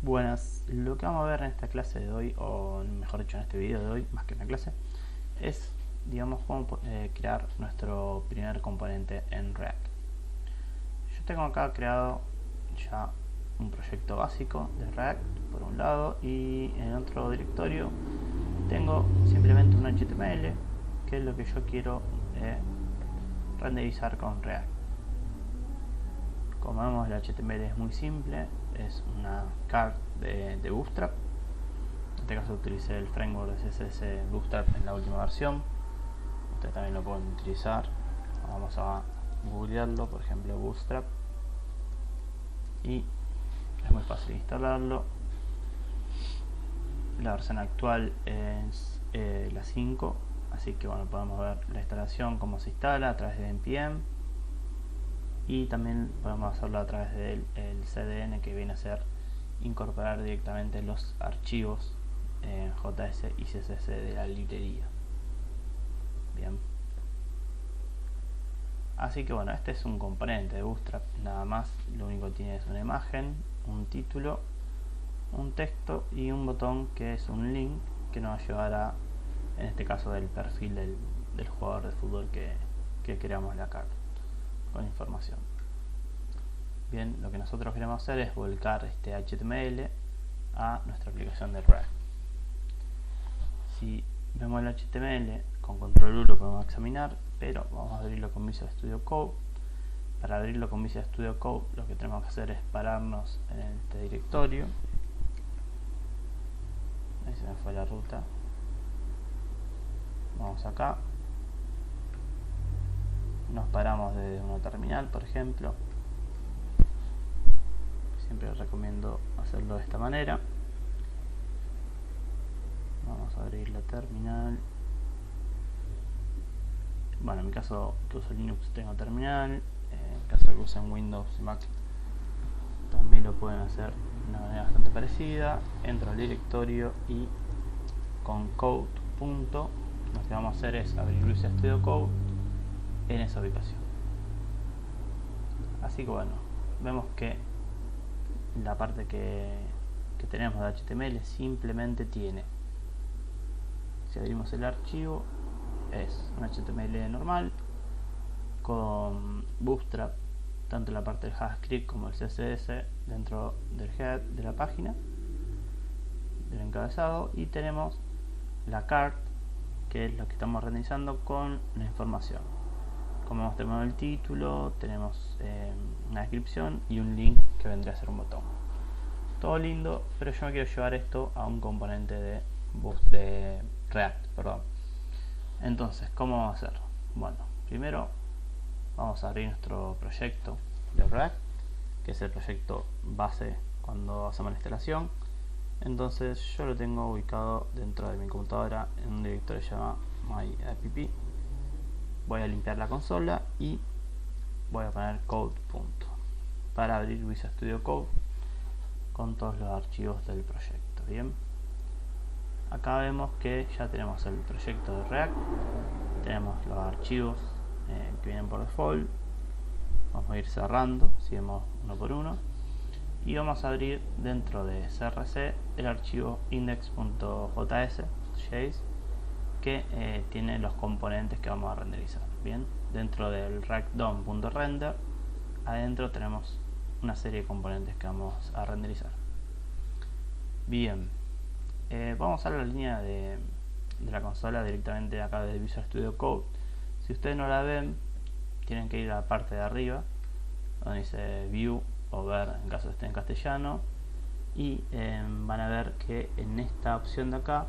Buenas, lo que vamos a ver en esta clase de hoy, o mejor dicho en este video de hoy, más que en la clase, es, digamos, cómo crear nuestro primer componente en React. Yo tengo acá creado ya un proyecto básico de React, por un lado, y en otro directorio tengo simplemente un HTML, que es lo que yo quiero renderizar con React. Como vemos, el HTML es muy simple, es una card de Bootstrap. En este caso utilicé el framework de CSS Bootstrap en la última versión. Ustedes también lo pueden utilizar. Vamos a googlearlo, por ejemplo Bootstrap, y es muy fácil instalarlo. La versión actual es la 5, así que bueno, podemos ver la instalación, cómo se instala a través de npm, y también podemos hacerlo a través del CDN, que viene a ser incorporar directamente los archivos JS y CSS de la librería. Bien, así que bueno, este es un componente de Bootstrap, nada más. Lo único que tiene es una imagen, un título, un texto y un botón que es un link que nos va a llevar a, en este caso, del perfil del jugador de fútbol que creamos la carta con información. Bien, lo que nosotros queremos hacer es volcar este HTML a nuestra aplicación de React. Si vemos el HTML con control U lo podemos examinar, pero vamos a abrirlo con Visual Studio Code. Para abrirlo con Visual Studio Code lo que tenemos que hacer es pararnos en este directorio. Ahí se me fue la ruta. Vamos acá, nos paramos desde una terminal, por ejemplo. Siempre recomiendo hacerlo de esta manera. Vamos a abrir la terminal. Bueno, en mi caso que uso Linux tengo terminal. En caso de que usen Windows y Mac también lo pueden hacer de una manera bastante parecida. Entro al directorio y con code. Lo que vamos a hacer es abrir Visual Studio Code en esa ubicación. Así que bueno, vemos que la parte que tenemos de HTML simplemente tiene, si abrimos el archivo, es un HTML normal con Bootstrap, tanto la parte del JavaScript como el CSS dentro del head de la página, del encabezado, y tenemos la card, que es lo que estamos renderizando con la información. Como vemos, tenemos el título, tenemos una descripción y un link que vendría a ser un botón. Todo lindo, pero yo me quiero llevar esto a un componente de React, perdón. Entonces, ¿cómo vamos a hacerlo? Bueno, primero vamos a abrir nuestro proyecto de React, que es el proyecto base cuando hacemos la instalación. Entonces yo lo tengo ubicado dentro de mi computadora en un directorio llamado myapp. Voy a limpiar la consola y voy a poner code. Para abrir Visual Studio Code con todos los archivos del proyecto. Bien, acá vemos que ya tenemos el proyecto de React, tenemos los archivos que vienen por default. Vamos a ir cerrando, seguimos uno por uno, y vamos a abrir dentro de CRC el archivo index.js que tiene los componentes que vamos a renderizar. Bien, dentro del react.dom.render adentro tenemos una serie de componentes que vamos a renderizar. Bien, vamos a la línea de la consola directamente de acá de Visual Studio Code. Si ustedes no la ven, tienen que ir a la parte de arriba donde dice View o Ver en caso de esté en castellano, y van a ver que en esta opción de acá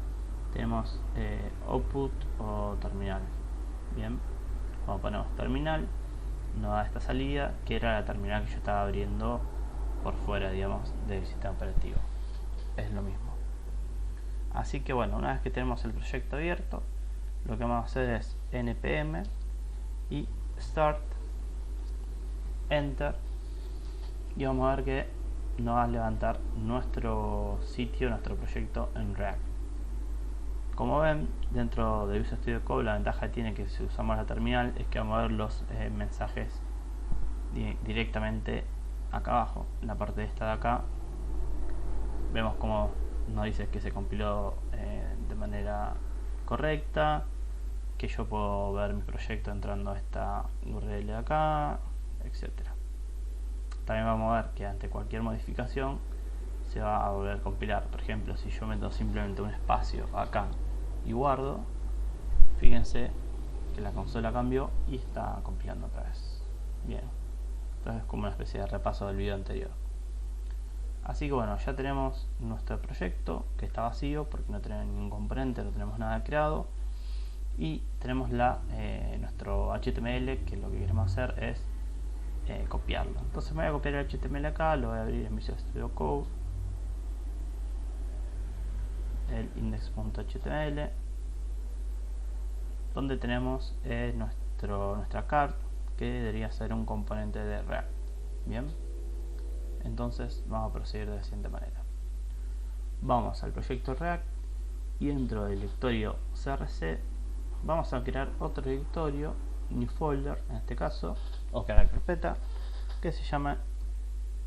tenemos Output o Terminal. Bien, cuando ponemos Terminal nos da esta salida, que era la terminal que yo estaba abriendo por fuera, digamos, del sistema operativo. Es lo mismo. Así que bueno, una vez que tenemos el proyecto abierto, lo que vamos a hacer es npm y start, enter, y vamos a ver que nos va a levantar nuestro sitio, nuestro proyecto en React. Como ven, dentro de Visual Studio Code la ventaja que tiene que si usamos la terminal es que vamos a ver los mensajes directamente acá abajo, en la parte de esta de acá vemos como nos dice que se compiló de manera correcta, que yo puedo ver mi proyecto entrando a esta URL de acá, etcétera. También vamos a ver que ante cualquier modificación se va a volver a compilar. Por ejemplo, si yo meto simplemente un espacio acá y guardo, fíjense que la consola cambió y está compilando otra vez. Bien, entonces es como una especie de repaso del video anterior. Así que bueno, ya tenemos nuestro proyecto que está vacío porque no tenemos ningún componente, no tenemos nada creado, y tenemos nuestro HTML, que lo que queremos hacer es copiarlo. Entonces me voy a copiar el HTML acá, lo voy a abrir en Visual Studio Code, el index.html, donde tenemos nuestra card, que debería ser un componente de React. Bien, entonces vamos a proceder de la siguiente manera. Vamos al proyecto React y dentro del directorio crc vamos a crear otro directorio, new folder en este caso, o crear carpeta, que se llama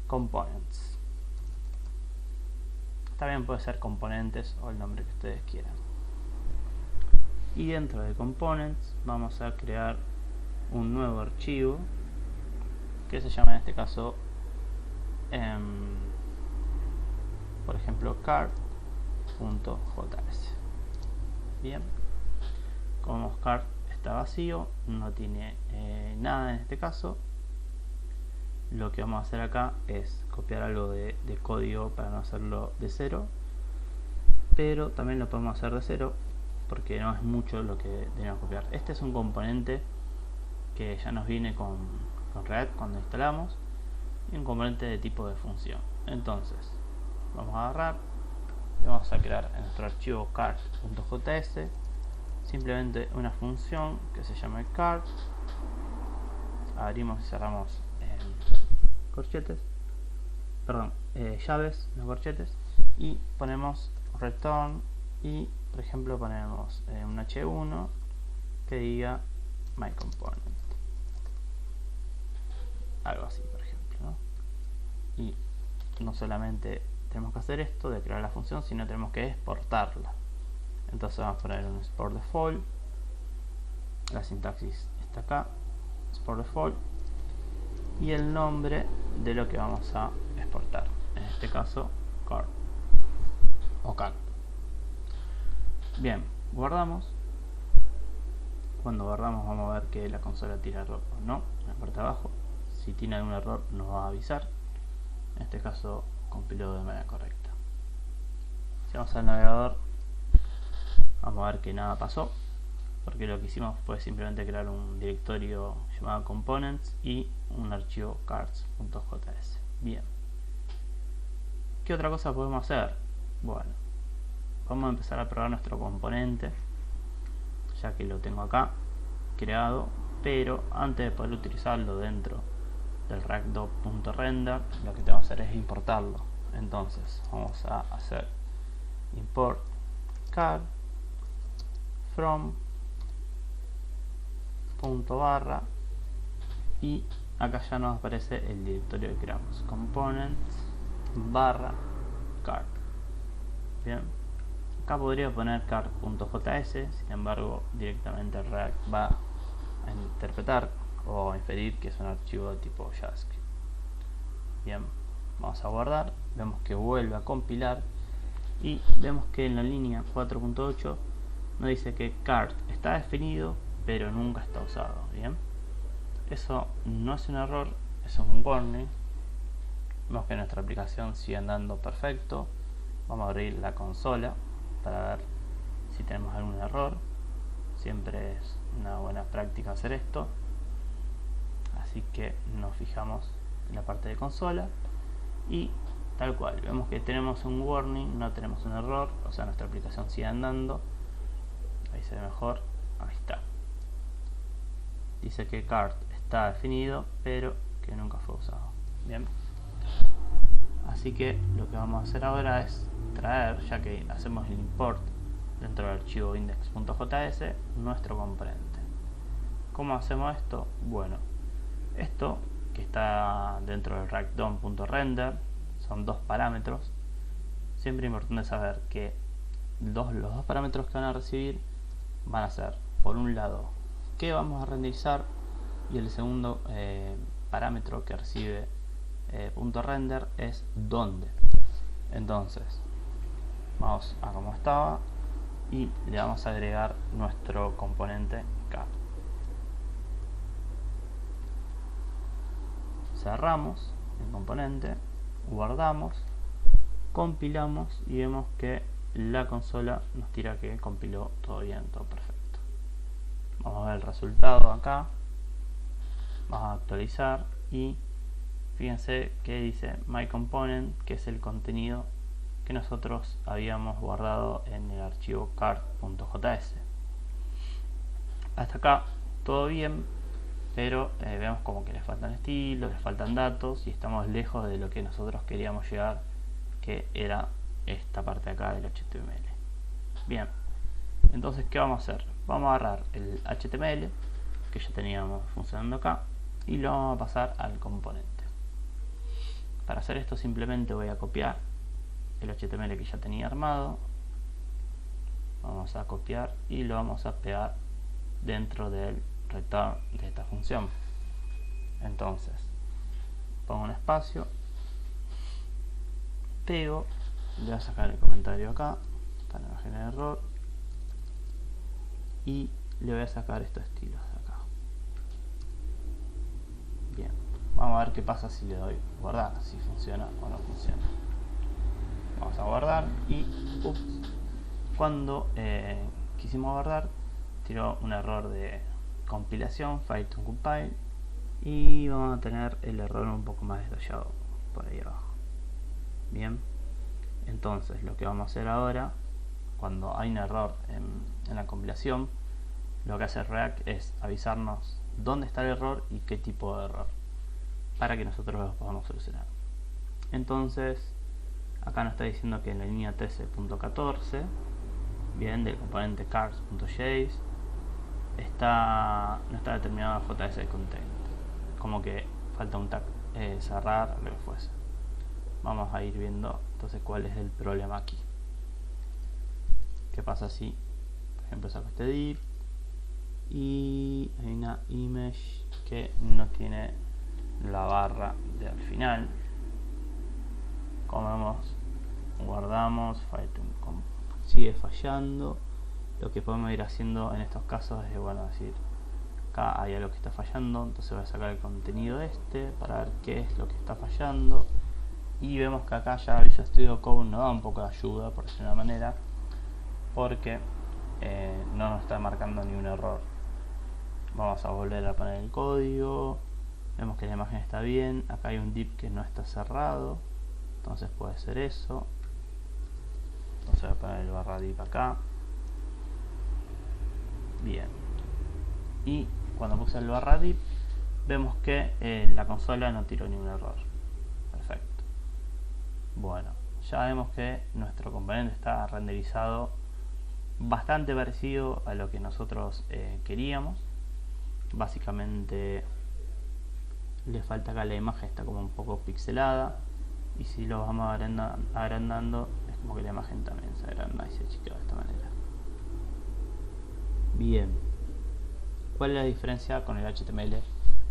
components. También puede ser componentes o el nombre que ustedes quieran. Y dentro de components vamos a crear un nuevo archivo que se llama en este caso por ejemplo card.js. Bien, como card está vacío, no tiene nada en este caso, lo que vamos a hacer acá es copiar algo de código para no hacerlo de cero, pero también lo podemos hacer de cero porque no es mucho lo que tenemos que copiar. Este es un componente que ya nos viene con React cuando instalamos, y un componente de tipo de función. Entonces vamos a agarrar y vamos a crear en nuestro archivo card.js simplemente una función que se llama card. Abrimos y cerramos corchetes, perdón, llaves, no corchetes, y ponemos return, y por ejemplo ponemos un h1 que diga my component, algo así por ejemplo, ¿no? Y no solamente tenemos que hacer esto de crear la función, sino tenemos que exportarla. Entonces vamos a poner un export default, la sintaxis está acá, export default, y el nombre de lo que vamos a exportar, en este caso card o card. Bien, guardamos. Cuando guardamos vamos a ver que la consola tira error o no en la parte de abajo. Si tiene algún error nos va a avisar. En este caso compiló de manera correcta. Si vamos al navegador vamos a ver que nada pasó, porque lo que hicimos fue simplemente crear un directorio llamado components y un archivo cards.js. Bien, ¿qué otra cosa podemos hacer? Bueno, vamos a empezar a probar nuestro componente, ya que lo tengo acá creado, pero antes de poder utilizarlo dentro del react.render, lo que tengo que hacer es importarlo. Entonces vamos a hacer import card from .barra, y acá ya nos aparece el directorio que creamos, components barra card. Bien, acá podría poner card.js, sin embargo directamente el React va a interpretar o a inferir que es un archivo de tipo JavaScript. Bien, vamos a guardar, vemos que vuelve a compilar y vemos que en la línea 4.8 nos dice que card está definido pero nunca está usado. Bien, eso no es un error, eso es un warning. Vemos que nuestra aplicación sigue andando perfecto. Vamos a abrir la consola para ver si tenemos algún error. Siempre es una buena práctica hacer esto, así que nos fijamos en la parte de consola y tal cual, vemos que tenemos un warning, no tenemos un error, o sea nuestra aplicación sigue andando. Ahí se ve mejor, ahí está, dice que card está definido pero que nunca fue usado. Bien, así que lo que vamos a hacer ahora es traer, ya que hacemos el import dentro del archivo index.js, nuestro componente. ¿Cómo hacemos esto? Bueno, esto que está dentro del react.dom.render son dos parámetros siempre es importante saber que los dos parámetros que van a recibir van a ser, por un lado, qué vamos a renderizar, y el segundo parámetro que recibe punto render es dónde. Entonces vamos a como estaba y le vamos a agregar nuestro componente card. Cerramos el componente, guardamos, compilamos y vemos que la consola nos tira que compiló todo bien, todo perfecto. Vamos a ver el resultado acá, vamos a actualizar y fíjense que dice my component, que es el contenido que nosotros habíamos guardado en el archivo card.js. Hasta acá todo bien, pero vemos como que le faltan estilos, le faltan datos y estamos lejos de lo que nosotros queríamos llegar, que era esta parte de acá del HTML. Bien, entonces ¿qué vamos a hacer? Vamos a agarrar el HTML que ya teníamos funcionando acá y lo vamos a pasar al componente. Para hacer esto simplemente voy a copiar el HTML que ya tenía armado, vamos a copiar y lo vamos a pegar dentro del return de esta función. Entonces pongo un espacio, pego, le voy a sacar el comentario acá para no generar error y le voy a sacar estos estilos de acá. Bien, vamos a ver qué pasa si le doy guardar, si funciona o no funciona. Vamos a guardar y cuando quisimos guardar tiró un error de compilación, file to compile, y vamos a tener el error un poco más detallado por ahí abajo. Bien, entonces lo que vamos a hacer ahora, cuando hay un error en la compilación, lo que hace React es avisarnos dónde está el error y qué tipo de error, para que nosotros lo podamos solucionar. Entonces acá nos está diciendo que en la línea 13.14, bien, del componente cars.js no está determinado JS content, como que falta un tag, cerrar, lo que fuese. Vamos a ir viendo entonces cuál es el problema aquí. ¿Qué pasa si, por ejemplo, saco este div y hay una image que no tiene la barra de al final? Como vemos, guardamos, sigue fallando. Lo que podemos ir haciendo en estos casos es, bueno, decir, acá hay algo que está fallando, entonces voy a sacar el contenido para ver qué es lo que está fallando, y vemos que acá ya Visual Studio Code nos da un poco de ayuda, por decirlo de una manera, porque no nos está marcando ni un error. Vamos a volver a poner el código, vemos que la imagen está bien, acá hay un div que no está cerrado, entonces puede ser eso. Entonces voy a poner el barra div acá. Bien, y cuando puse el barra div vemos que la consola no tiró ningún error. Perfecto. Bueno, ya vemos que nuestro componente está renderizado bastante parecido a lo que nosotros queríamos. Básicamente le falta acá, la imagen está como un poco pixelada, y si lo vamos agrandando es como que la imagen también se agranda y se chiquea de esta manera. Bien, ¿cuál es la diferencia con el HTML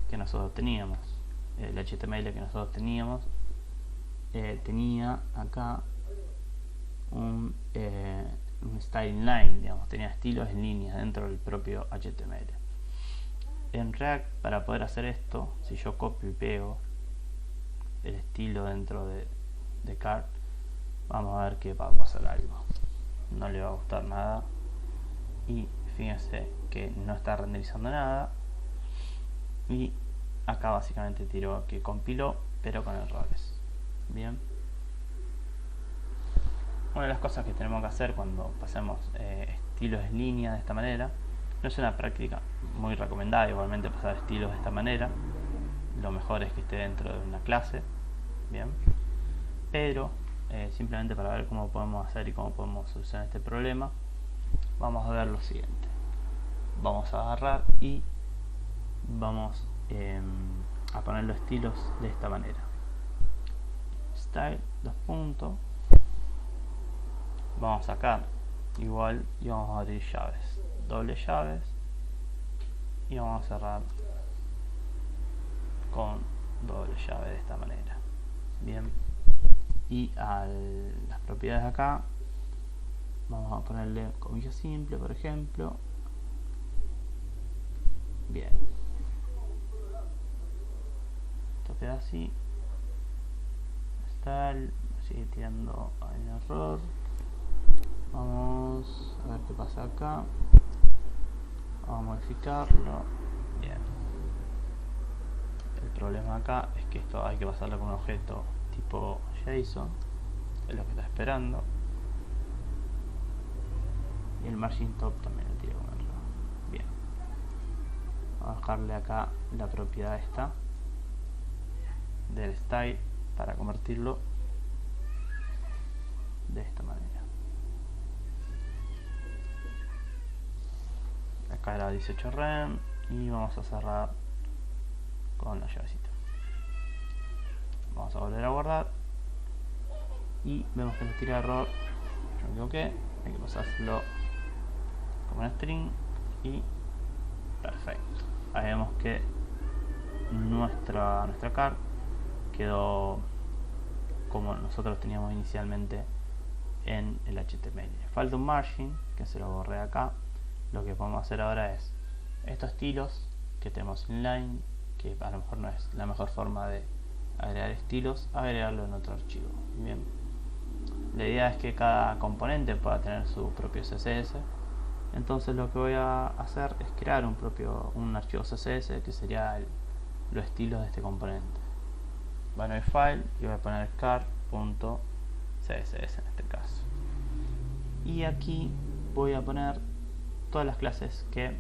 que nosotros teníamos? El HTML que nosotros teníamos tenía acá un style line, digamos, tenía estilos en línea dentro del propio HTML. En React, para poder hacer esto, si yo copio y pego el estilo dentro de card, vamos a ver que va a pasar algo, no le va a gustar nada, y fíjense que no está renderizando nada, y acá básicamente tiró que compiló pero con errores. Bien, una de las cosas que tenemos que hacer cuando pasemos estilos en línea de esta manera, no es una práctica muy recomendada igualmente pasar estilos de esta manera, lo mejor es que esté dentro de una clase, bien, pero simplemente para ver cómo podemos hacer y cómo podemos solucionar este problema, vamos a ver lo siguiente. Vamos a agarrar y vamos a poner los estilos de esta manera: style, 2 puntos, vamos a sacar igual y vamos a abrir llaves, doble llaves, y vamos a cerrar con doble llave de esta manera. Bien, y a las propiedades de acá vamos a ponerle comilla simple, por ejemplo. Bien, esto queda así. Sigue tirando el error. Vamos a ver qué pasa acá. Vamos a modificarlo. Bien, el problema acá es que esto hay que pasarlo con un objeto tipo JSON, es lo que está esperando, y el margin top también lo tira con error. Bien, vamos a dejarle acá la propiedad esta del style para convertirlo de esta manera. Acá era 18 rem y vamos a cerrar con la llavecita. Vamos a volver a guardar y vemos que nos tira error. Yo me equivoqué, hay que pasárselo como un string y perfecto. Ahí vemos que nuestra car quedó como nosotros teníamos inicialmente en el HTML. Falta un margin que se lo borré acá. Lo que podemos hacer ahora es estos estilos que tenemos inline, que a lo mejor no es la mejor forma de agregar estilos, agregarlo en otro archivo. Bien, la idea es que cada componente pueda tener su propio CSS. Entonces lo que voy a hacer es crear un archivo CSS que sería los estilos de este componente. Voy a abrir file y voy a poner car.css en este caso, y aquí voy a poner todas las clases que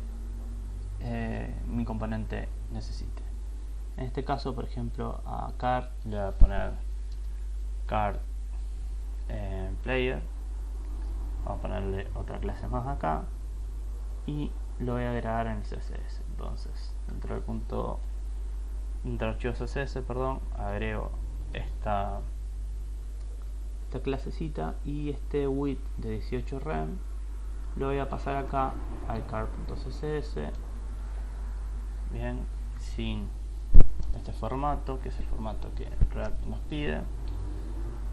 mi componente necesite. En este caso, por ejemplo, a car le voy a poner car player. Vamos a ponerle otra clase más acá y lo voy a agregar en el CSS. Entonces, dentro del archivo CSS, agrego esta clasecita y este width de 18 rem lo voy a pasar acá al car.css. Bien, sin este formato, que es el formato que React nos pide,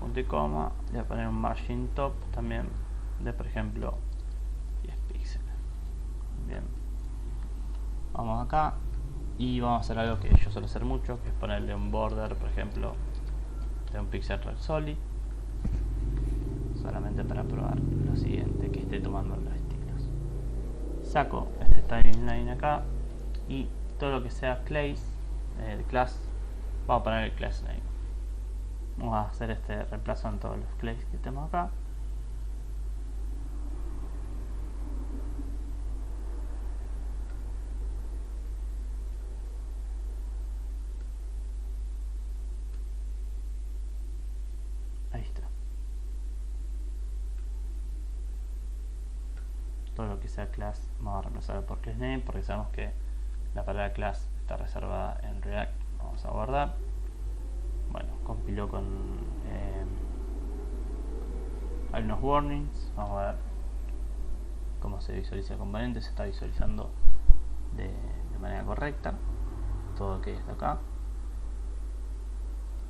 punto y coma. Le voy a poner un margin top también de, por ejemplo, 10 píxeles. Bien, vamos acá y vamos a hacer algo que yo suelo hacer mucho, que es ponerle un border, por ejemplo, de un pixel red solid, solamente para probar lo siguiente, que esté tomando los estilos. Saco este styling line acá y todo lo que sea class, vamos a poner el class name. Vamos a hacer este reemplazo en todos los class que tenemos acá. Ahí está. Todo lo que sea class vamos a reemplazarlo por class name, porque sabemos que la palabra class está reservada en React. Vamos a guardar. Bueno, compiló con hay unos warnings. Vamos a ver cómo se visualiza el componente. Se está visualizando de manera correcta. Todo que está acá.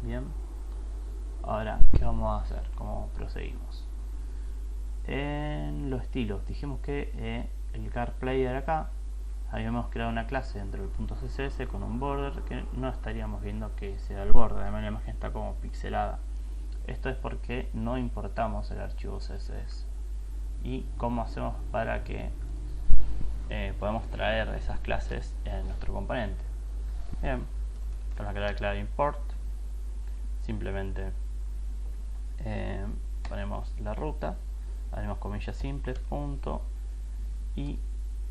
Bien. Ahora, ¿qué vamos a hacer? ¿Cómo proseguimos? En los estilos dijimos que el car player acá habíamos creado una clase dentro del punto CSS con un border que no estaríamos viendo que sea el border. Además la imagen está como pixelada. Esto es porque no importamos el archivo CSS. ¿Y cómo hacemos para que podamos traer esas clases en nuestro componente? Bien, con la clave import simplemente ponemos la ruta, haremos comillas simples, punto, y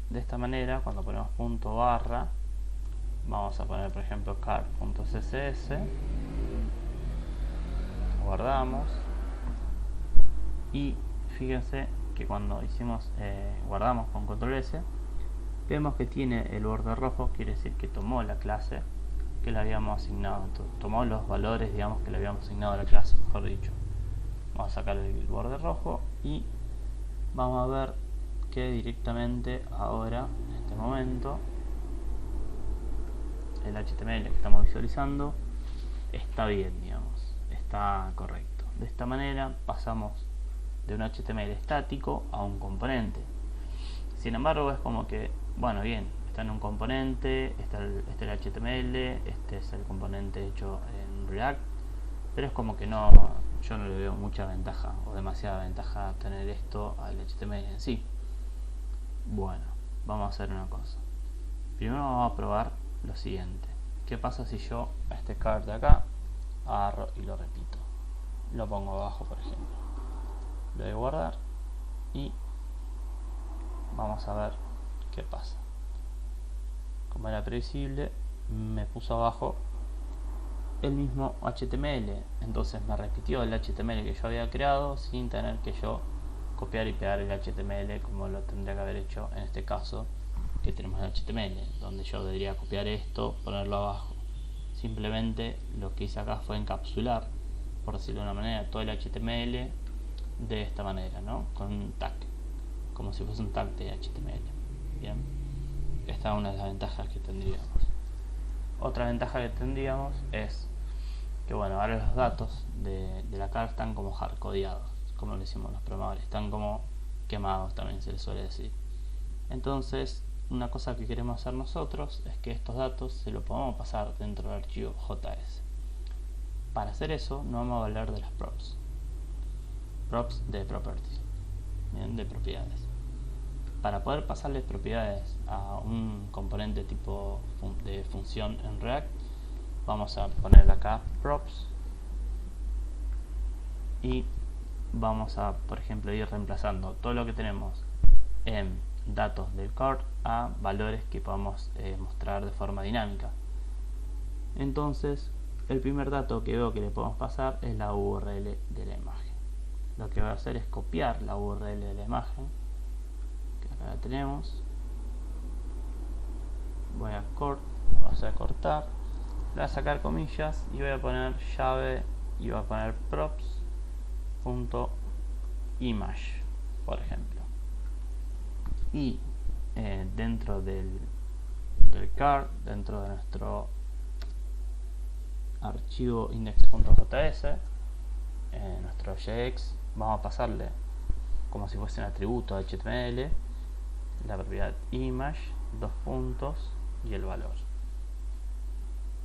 de esta manera cuando ponemos punto barra vamos a poner por ejemplo car.css, guardamos y fíjense que cuando guardamos con control S vemos que tiene el borde rojo, quiere decir que tomó la clase que le habíamos asignado. Entonces, tomó los valores, digamos, que le habíamos asignado a la clase, mejor dicho. Vamos a sacar el borde rojo y vamos a ver que directamente ahora, en este momento, el HTML que estamos visualizando está bien, digamos, está correcto. De esta manera pasamos de un HTML estático a un componente. Sin embargo, es como que, bueno, bien, está en un componente, este es el HTML, este es el componente hecho en React, pero es como que no, yo no le veo mucha ventaja o demasiada ventaja tener esto al HTML en sí. Bueno, vamos a hacer una cosa. Primero vamos a probar lo siguiente. ¿Qué pasa si yo a este card de acá agarro y lo repito? Lo pongo abajo, por ejemplo. Lo voy a guardar y vamos a ver qué pasa. Como era previsible, me puso abajo el mismo HTML, entonces me repitió el HTML que yo había creado sin tener que yo copiar y pegar el HTML como lo tendría que haber hecho en este caso que tenemos el HTML, donde yo debería copiar esto, ponerlo abajo. Simplemente lo que hice acá fue encapsular, por decirlo de una manera, todo el HTML de esta manera, ¿no? Con un tag, como si fuese un tag de HTML. Bien, esta es una de las ventajas que tendríamos. Otra ventaja que tendríamos es que, bueno, ahora los datos de la car están como hardcodeados, como lo decimos los programadores, están como quemados, también se les suele decir. Entonces, una cosa que queremos hacer nosotros es que estos datos se los podamos pasar dentro del archivo JS. Para hacer eso, no vamos a hablar de las props de properties, ¿bien? De propiedades. Para poder pasarles propiedades a un componente tipo de función en React, vamos a poner acá props y vamos a, por ejemplo, ir reemplazando todo lo que tenemos en datos del card a valores que podamos mostrar de forma dinámica. Entonces, el primer dato que veo que le podemos pasar es la URL de la imagen. Lo que voy a hacer es copiar la URL de la imagen, que acá la tenemos. Voy a cortar, le voy a sacar comillas y voy a poner llave y voy a poner props.image, por ejemplo. Y dentro del card, dentro de nuestro archivo index.js, nuestro JX, vamos a pasarle como si fuese un atributo de HTML la propiedad image, dos puntos y el valor.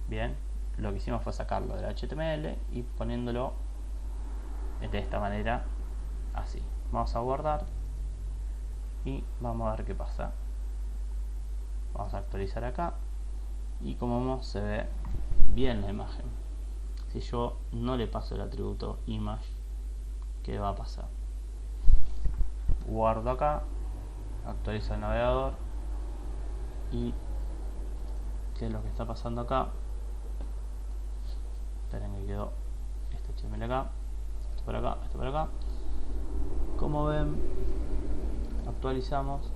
Bien, lo que hicimos fue sacarlo del HTML y poniéndolo de esta manera, así. Vamos a guardar y vamos a ver qué pasa. Vamos a actualizar acá y como vemos se ve bien la imagen. Si yo no le paso el atributo image, ¿qué va a pasar? Guardo acá, actualizo el navegador y ¿qué es lo que está pasando acá? Esperen que quedó este HTML acá, esto por acá, esto por acá. Como ven, actualizamos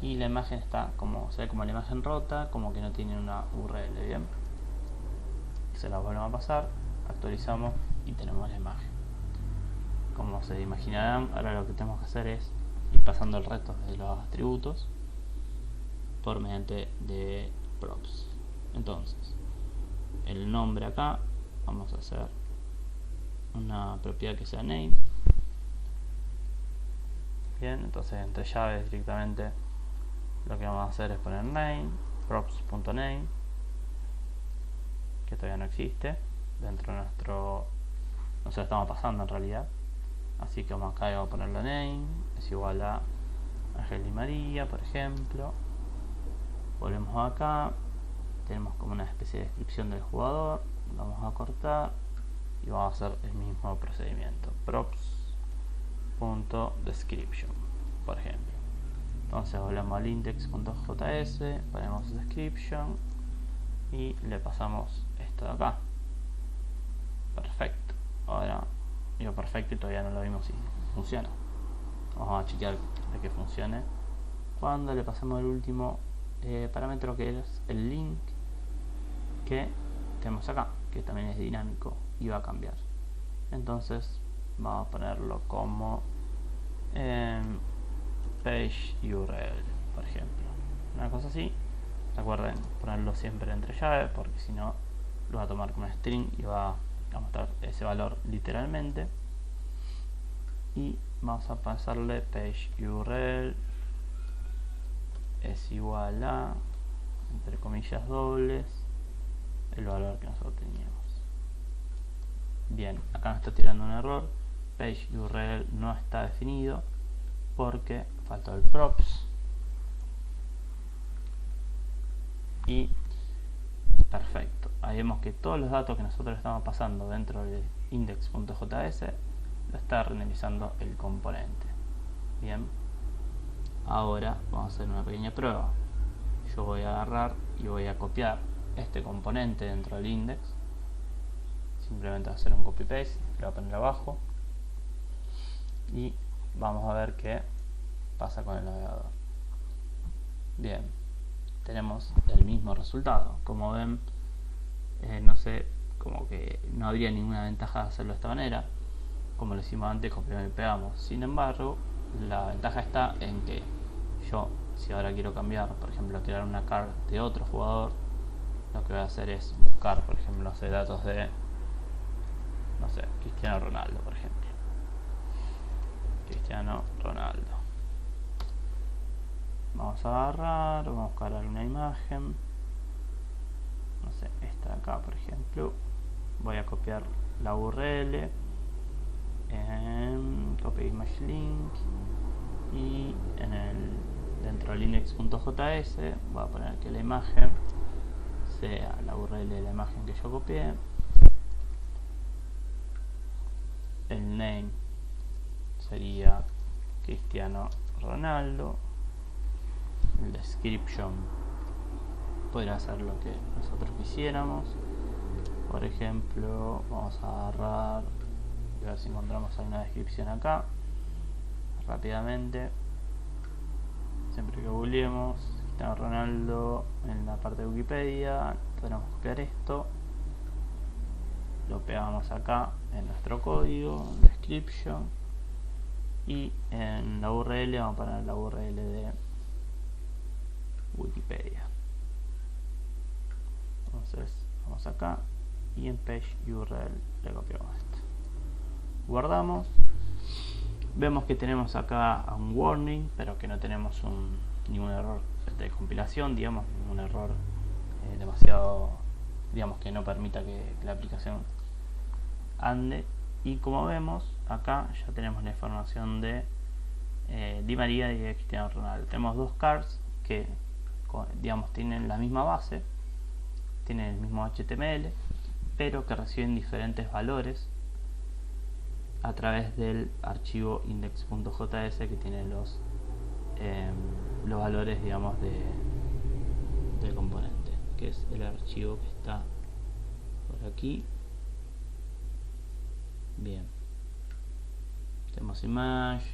y la imagen está como, se ve como la imagen rota, como que no tiene una URL, bien. Se la volvemos a pasar, actualizamos y tenemos la imagen. Como se imaginarán, ahora lo que tenemos que hacer es ir pasando el resto de los atributos por mediante de props. Entonces, el nombre acá vamos a hacer una propiedad que sea name. Bien, entonces entre llaves directamente lo que vamos a hacer es poner name, props.name, que todavía no existe dentro de nuestro, no se lo estamos pasando en realidad, así que vamos acá y vamos a ponerle name es igual a Ángel y María, por ejemplo. Volvemos acá, tenemos como una especie de descripción del jugador, vamos a cortar y vamos a hacer el mismo procedimiento, props.description, por ejemplo. Entonces volvemos al index.js, ponemos description y le pasamos esto de acá. Perfecto. Ahora digo perfecto y todavía no lo vimos si funciona. Vamos a chequear de que funcione cuando le pasamos el último parámetro, que es el link que tenemos acá, que también es dinámico y va a cambiar. Entonces vamos a ponerlo como page URL, por ejemplo, una cosa así. Recuerden ponerlo siempre entre llaves, porque si no lo va a tomar como string y va a mostrar ese valor literalmente. Y vamos a pasarle page URL es igual a, entre comillas dobles, el valor que nosotros teníamos. Bien, acá nos está tirando un error. Page URL no está definido porque faltó el props. Y perfecto, ahí vemos que todos los datos que nosotros estamos pasando dentro del index.js lo está renderizando el componente. Bien, ahora vamos a hacer una pequeña prueba. Yo voy a agarrar y voy a copiar este componente dentro del index. Simplemente voy a hacer un copy paste, lo voy a poner abajo y vamos a ver qué pasa con el navegador. Bien, tenemos el mismo resultado. Como ven, no sé, como que no habría ninguna ventaja de hacerlo de esta manera. Como lo hicimos antes, copiamos y pegamos. Sin embargo, la ventaja está en que yo, si ahora quiero cambiar, por ejemplo, crear una card de otro jugador, lo que voy a hacer es buscar, por ejemplo, no sé, datos de, no sé, Cristiano Ronaldo, por ejemplo. Cristiano Ronaldo. Vamos a agarrar, vamos a buscar alguna imagen, no sé, esta de acá, por ejemplo. Voy a copiar la URL en copy image link y en dentro del index.js voy a poner que la imagen sea la URL de la imagen que yo copié. El name sería Cristiano Ronaldo. El description podría ser lo que nosotros quisiéramos. Por ejemplo, vamos a agarrar y a ver si encontramos alguna descripción acá rápidamente. Siempre que googleemos Cristiano Ronaldo en la parte de Wikipedia, tenemos que copiar esto, lo pegamos acá en nuestro código description y en la URL vamos a poner la URL de Wikipedia. Entonces vamos acá y en page URL le copiamos esto, guardamos. Vemos que tenemos acá un warning, pero que no tenemos ningún error de compilación, digamos, un error demasiado, digamos, que no permita que la aplicación ande. Y como vemos acá ya tenemos la información de Di María y de Cristiano Ronaldo. Tenemos dos cards que, digamos, tienen la misma base, tienen el mismo HTML, pero que reciben diferentes valores a través del archivo index.js que tiene los valores, digamos, del componente, que es el archivo que está por aquí. Bien, tenemos image,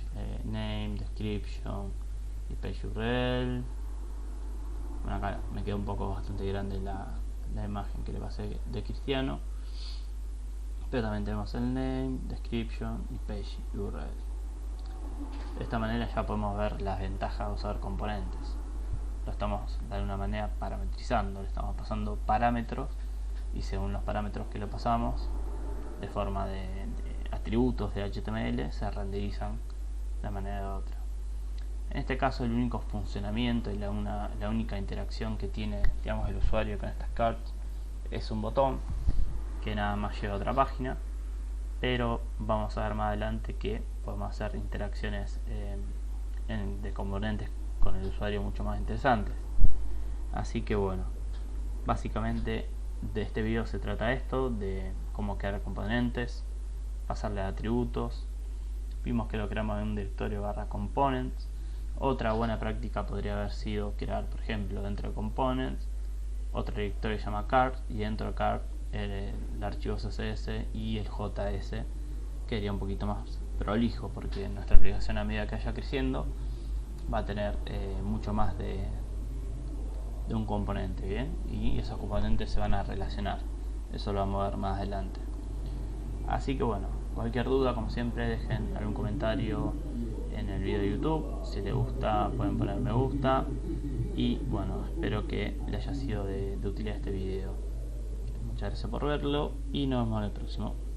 name, description y page URL. Bueno, acá me queda un poco bastante grande la imagen que le pasé de Cristiano, pero también tenemos el name, description y page URL. De esta manera ya podemos ver las ventajas de usar componentes. Lo estamos de alguna manera parametrizando, le estamos pasando parámetros y según los parámetros que le pasamos, de forma de atributos de HTML, se renderizan de manera de otra. En este caso, el único funcionamiento y la única interacción que tiene, digamos, el usuario con estas cards es un botón que nada más lleva a otra página, pero vamos a ver más adelante que podemos hacer interacciones de componentes con el usuario mucho más interesantes. Así que bueno, básicamente de este video se trata esto, de cómo crear componentes, pasarle a atributos. Vimos que lo creamos en un directorio /components. Otra buena práctica podría haber sido crear, por ejemplo, dentro de components otro directorio que se llama card, y dentro de card el archivo CSS y el JS, que sería un poquito más prolijo, porque nuestra aplicación, a medida que vaya creciendo, va a tener mucho más de un componente, bien, y esos componentes se van a relacionar. Eso lo vamos a ver más adelante. Así que bueno, cualquier duda, como siempre, dejen algún comentario en el video de YouTube. Si les gusta pueden poner me gusta. Y bueno, espero que les haya sido de utilidad este video. Muchas gracias por verlo y nos vemos en el próximo.